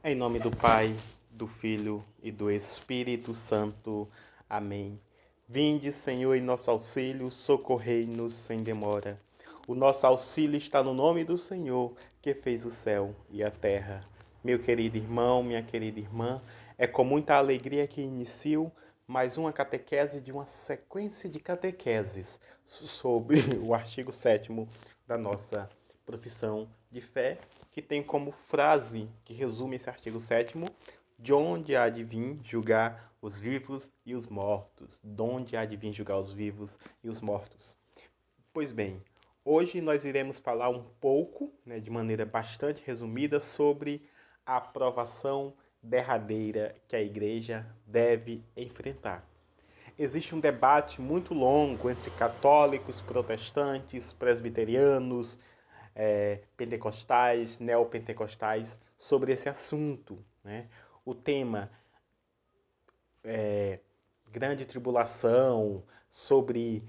Em nome do Pai, do Filho e do Espírito Santo. Amém. Vinde, Senhor, em nosso auxílio, socorrei-nos sem demora. O nosso auxílio está no nome do Senhor, que fez o céu e a terra. Meu querido irmão, minha querida irmã, é com muita alegria que inicio mais uma catequese de uma sequência de catequeses sobre o artigo 7º da nossa profissão de fé, que tem como frase que resume esse artigo 7º: de onde há de vir julgar os vivos e os mortos. De onde há de vir julgar os vivos e os mortos. Pois bem, hoje nós iremos falar um pouco, de maneira bastante resumida, sobre a provação derradeira que a Igreja deve enfrentar. Existe um debate muito longo entre católicos, protestantes, presbiterianos, pentecostais, neopentecostais sobre esse assunto, né? O tema grande tribulação, sobre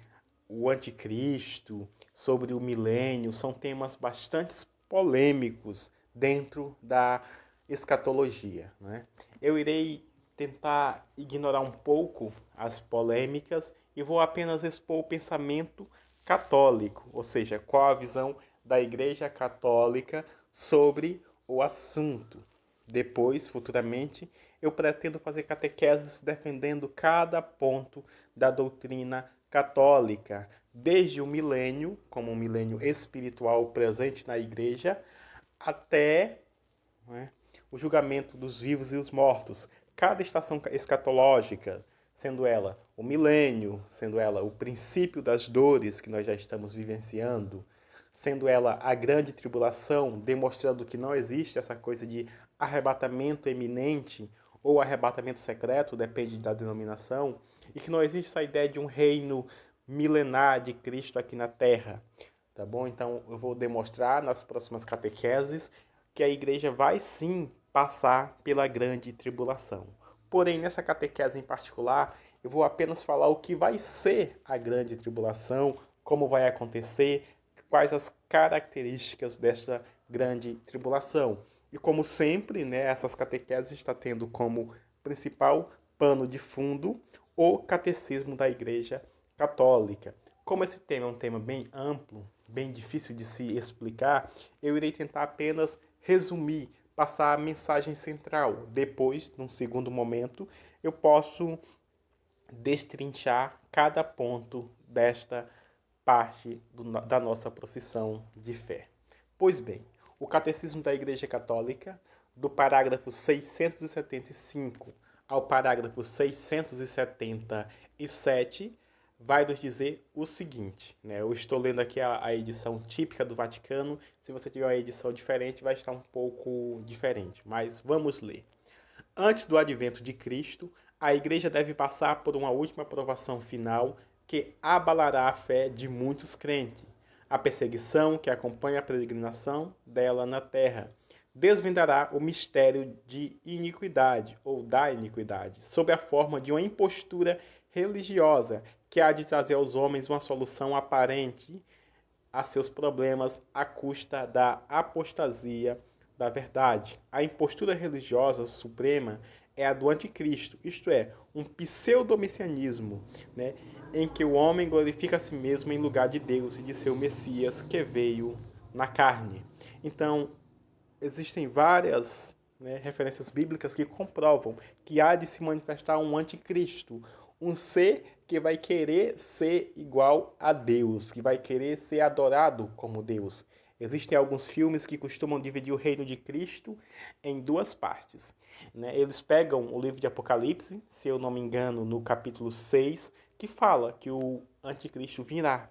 o anticristo, sobre o milênio, são temas bastante polêmicos dentro da escatologia, né? Eu irei tentar ignorar um pouco as polêmicas e vou apenas expor o pensamento católico, ou seja, qual a visão da Igreja Católica sobre o assunto. Depois, futuramente, eu pretendo fazer catequeses defendendo cada ponto da doutrina católica, desde o milênio, como um milênio espiritual presente na Igreja, até o julgamento dos vivos e os mortos. Cada estação escatológica, sendo ela o milênio, sendo ela o princípio das dores que nós já estamos vivenciando, sendo ela a grande tribulação, demonstrando que não existe essa coisa de arrebatamento eminente ou arrebatamento secreto, depende da denominação, e que não existe essa ideia de um reino milenar de Cristo aqui na Terra. Tá bom? Então eu vou demonstrar nas próximas catequeses que a igreja vai sim passar pela grande tribulação. Porém, nessa catequese em particular, eu vou apenas falar o que vai ser a grande tribulação, como vai acontecer, quais as características dessa grande tribulação. E como sempre, essas catequeses está tendo como principal pano de fundo o catecismo da Igreja Católica. Como esse tema é um tema bem amplo, bem difícil de se explicar, eu irei tentar apenas resumir, passar a mensagem central. Depois, num segundo momento, eu posso destrinchar cada ponto desta parte da nossa profissão de fé. Pois bem, o Catecismo da Igreja Católica, do parágrafo 675 ao parágrafo 677, vai nos dizer o seguinte, né? Eu estou lendo aqui a edição típica do Vaticano. Se você tiver uma edição diferente, vai estar um pouco diferente, mas vamos ler. Antes do advento de Cristo, a Igreja deve passar por uma última provação final que abalará a fé de muitos crentes. A perseguição que acompanha a peregrinação dela na terra desvendará o mistério de iniquidade ou da iniquidade, sob a forma de uma impostura religiosa que há de trazer aos homens uma solução aparente a seus problemas à custa da apostasia da verdade. A impostura religiosa suprema é a do anticristo, isto é, um pseudo-messianismo, em que o homem glorifica a si mesmo em lugar de Deus e de seu Messias que veio na carne. Então, existem várias referências bíblicas que comprovam que há de se manifestar um anticristo, um ser que vai querer ser igual a Deus, que vai querer ser adorado como Deus. Existem alguns filmes que costumam dividir o reino de Cristo em duas partes. Eles pegam o livro de Apocalipse, se eu não me engano, no capítulo 6, que fala que o anticristo virá.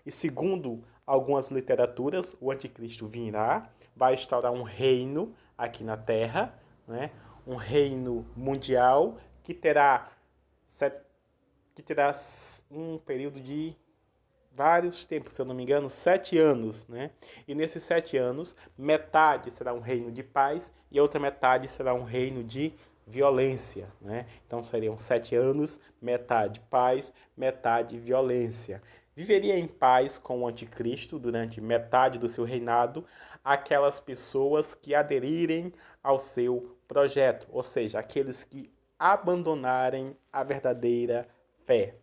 E segundo algumas literaturas, o anticristo virá, vai instaurar um reino aqui na Terra, um reino mundial que terá um período de vários tempos, se eu não me engano, 7 anos, E nesses 7 anos, metade será um reino de paz e a outra metade será um reino de violência, Então seriam 7 anos, metade paz, metade violência. Viveria em paz com o anticristo durante metade do seu reinado, aquelas pessoas que aderirem ao seu projeto, ou seja, aqueles que abandonarem a verdadeira fé.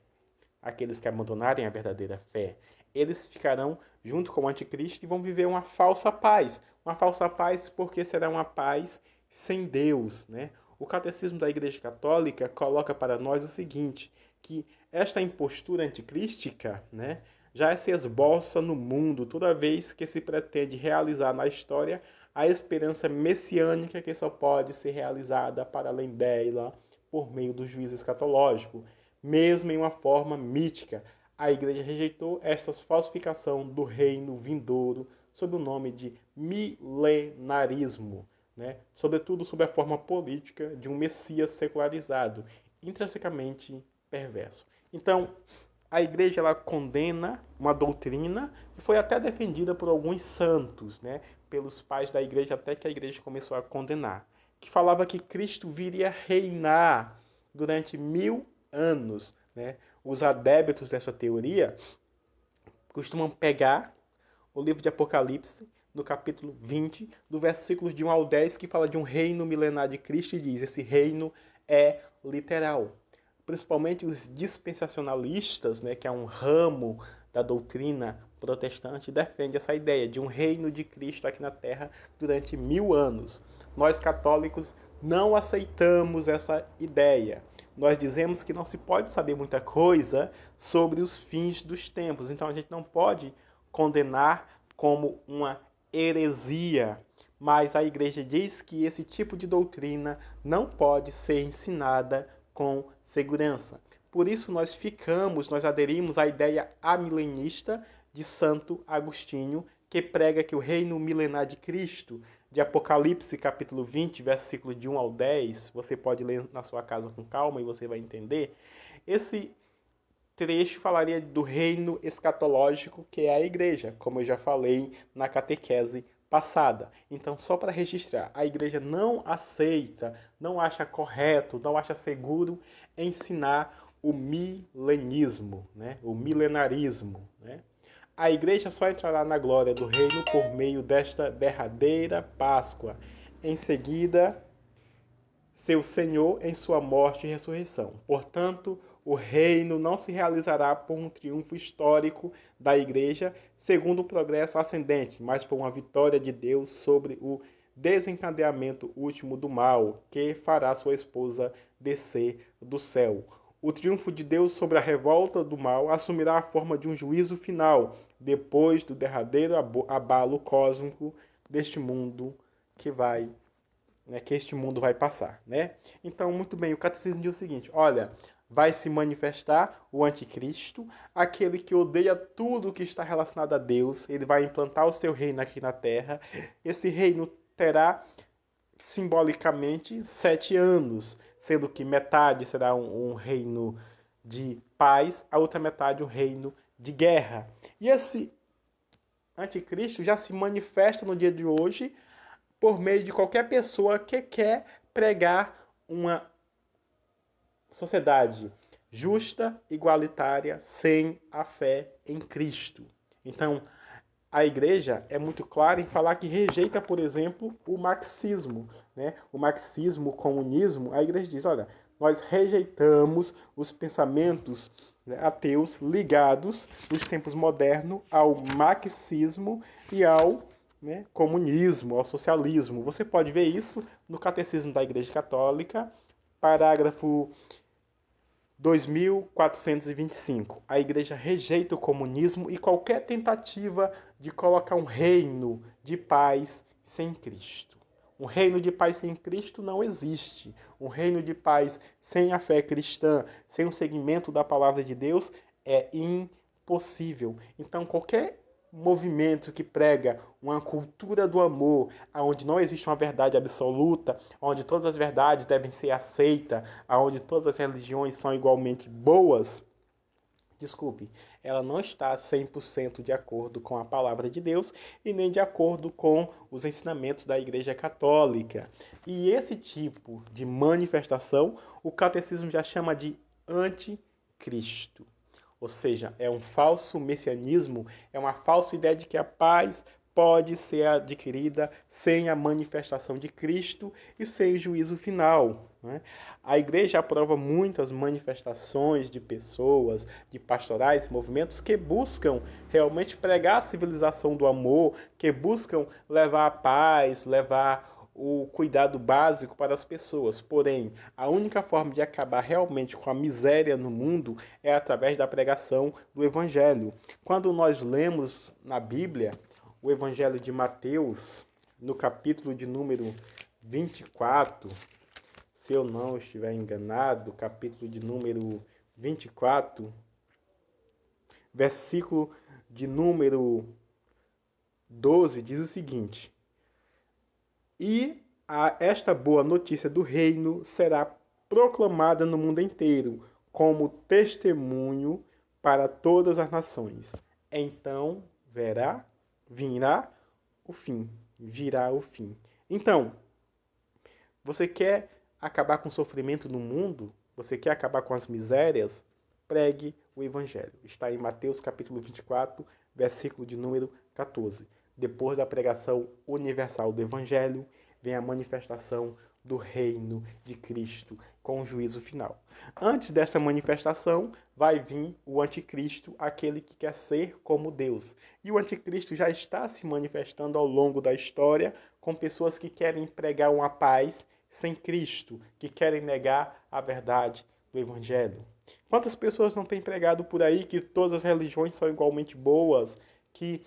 Aqueles que abandonarem a verdadeira fé, eles ficarão junto com o anticristo e vão viver uma falsa paz. Uma falsa paz porque será uma paz sem Deus, né? O Catecismo da Igreja Católica coloca para nós o seguinte, que esta impostura anticrística, né, já se esboça no mundo toda vez que se pretende realizar na história a esperança messiânica que só pode ser realizada para além dela por meio do juízo escatológico. Mesmo em uma forma mítica, a Igreja rejeitou esta falsificação do reino vindouro sob o nome de milenarismo, né? Sobretudo sob a forma política de um Messias secularizado, intrinsecamente perverso. Então, a Igreja ela condena uma doutrina que foi até defendida por alguns santos, né? Pelos pais da Igreja, até que a Igreja começou a condenar, que falava que Cristo viria reinar durante 1000 anos, né? Os adeptos dessa teoria costumam pegar o livro de Apocalipse, no capítulo 20, do versículo de 1 ao 10, que fala de um reino milenar de Cristo e diz, esse reino é literal. Principalmente os dispensacionalistas, né, que é um ramo da doutrina protestante, defende essa ideia de um reino de Cristo aqui na Terra durante 1000 anos. Nós católicos não aceitamos essa ideia. Nós dizemos que não se pode saber muita coisa sobre os fins dos tempos. Então a gente não pode condenar como uma heresia. Mas a Igreja diz que esse tipo de doutrina não pode ser ensinada com segurança. Por isso nós aderimos à ideia amilenista de Santo Agostinho, que prega que o reino milenar de Cristo, de Apocalipse capítulo 20, versículo de 1 ao 10, você pode ler na sua casa com calma e você vai entender. Esse trecho falaria do reino escatológico que é a igreja, como eu já falei na catequese passada. Então, só para registrar, a igreja não aceita, não acha correto, não acha seguro ensinar o milenismo, né? O milenarismo, né? A igreja só entrará na glória do reino por meio desta derradeira Páscoa. Em seguida, seu Senhor em sua morte e ressurreição. Portanto, o reino não se realizará por um triunfo histórico da igreja, segundo o progresso ascendente, mas por uma vitória de Deus sobre o desencadeamento último do mal, que fará sua esposa descer do céu. O triunfo de Deus sobre a revolta do mal assumirá a forma de um juízo final, depois do derradeiro abalo cósmico deste mundo que vai, né, que este mundo vai passar, né? Então, muito bem, o catecismo diz o seguinte, olha, vai se manifestar o anticristo, aquele que odeia tudo que está relacionado a Deus, ele vai implantar o seu reino aqui na terra, esse reino terá simbolicamente 7 anos, sendo que metade será um reino de paz, a outra metade um reino de guerra. E esse anticristo já se manifesta no dia de hoje por meio de qualquer pessoa que quer pregar uma sociedade justa, igualitária, sem a fé em Cristo. Então, a igreja é muito clara em falar que rejeita, por exemplo, o marxismo, né? O marxismo, o comunismo, a igreja diz, olha, nós rejeitamos os pensamentos, né, ateus ligados nos tempos modernos ao marxismo e ao, né, comunismo, ao socialismo. Você pode ver isso no Catecismo da Igreja Católica, parágrafo 2425. A igreja rejeita o comunismo e qualquer tentativa de colocar um reino de paz sem Cristo. Um reino de paz sem Cristo não existe. Um reino de paz sem a fé cristã, sem o seguimento da palavra de Deus, é impossível. Então, qualquer movimento que prega uma cultura do amor, onde não existe uma verdade absoluta, onde todas as verdades devem ser aceitas, onde todas as religiões são igualmente boas, desculpe, ela não está 100% de acordo com a palavra de Deus e nem de acordo com os ensinamentos da Igreja Católica. E esse tipo de manifestação, o catecismo já chama de anticristo. Ou seja, é um falso messianismo, é uma falsa ideia de que a paz pode ser adquirida sem a manifestação de Cristo e sem o juízo final, né? A igreja aprova muitas manifestações de pessoas, de pastorais, movimentos que buscam realmente pregar a civilização do amor, que buscam levar a paz, levar o cuidado básico para as pessoas. Porém, a única forma de acabar realmente com a miséria no mundo é através da pregação do Evangelho. Quando nós lemos na Bíblia o Evangelho de Mateus, no capítulo de número 24, se eu não estiver enganado, capítulo de número 24, versículo de número 12, diz o seguinte: E esta boa notícia do reino será proclamada no mundo inteiro, como testemunho para todas as nações. Então virá o fim. Virá o fim. Então, você quer acabar com o sofrimento no mundo? Você quer acabar com as misérias? Pregue o Evangelho. Está em Mateus capítulo 24, versículo de número 14. Depois da pregação universal do Evangelho, vem a manifestação do reino de Cristo com o juízo final. Antes desta manifestação, vai vir o anticristo, aquele que quer ser como Deus. E o anticristo já está se manifestando ao longo da história com pessoas que querem pregar uma paz sem Cristo, que querem negar a verdade do Evangelho. Quantas pessoas não têm pregado por aí que todas as religiões são igualmente boas, que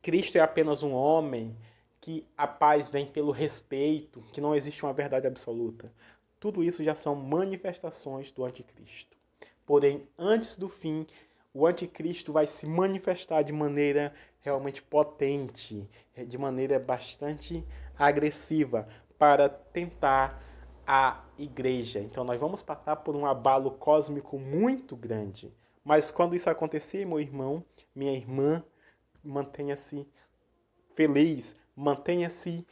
Cristo é apenas um homem, que a paz vem pelo respeito, que não existe uma verdade absoluta. Tudo isso já são manifestações do anticristo. Porém, antes do fim, o anticristo vai se manifestar de maneira realmente potente, de maneira bastante agressiva, para tentar a igreja. Então nós vamos passar por um abalo cósmico muito grande. Mas quando isso acontecer, meu irmão, minha irmã, mantenha-se feliz, mantenha-se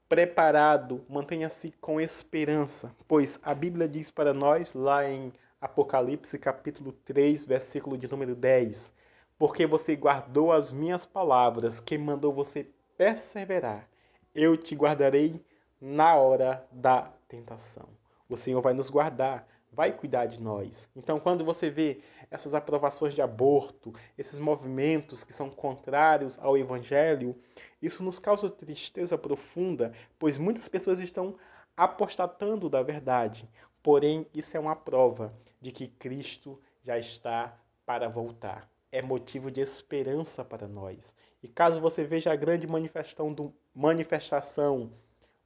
preparado, mantenha-se com esperança, pois a Bíblia diz para nós, lá em Apocalipse capítulo 3, versículo de número 10, porque você guardou as minhas palavras, que mandou você perseverar, eu te guardarei na hora da tentação. O Senhor vai nos guardar, vai cuidar de nós. Então, quando você vê essas aprovações de aborto, esses movimentos que são contrários ao Evangelho, isso nos causa tristeza profunda, pois muitas pessoas estão apostatando da verdade. Porém, isso é uma prova de que Cristo já está para voltar. É motivo de esperança para nós. E caso você veja a grande manifestação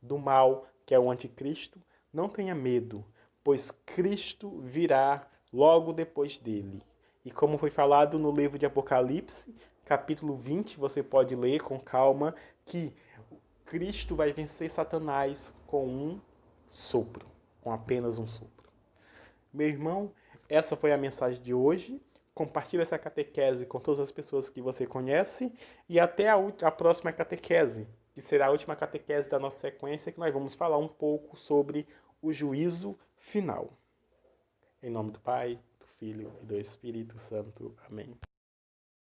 do mal, que é o anticristo, não tenha medo, pois Cristo virá logo depois dele. E como foi falado no livro de Apocalipse, capítulo 20, você pode ler com calma, que Cristo vai vencer Satanás com um sopro, com apenas um sopro. Meu irmão, essa foi a mensagem de hoje. Compartilhe essa catequese com todas as pessoas que você conhece e até a próxima catequese, que será a última catequese da nossa sequência, que nós vamos falar um pouco sobre o juízo final. Em nome do Pai, do Filho e do Espírito Santo. Amém.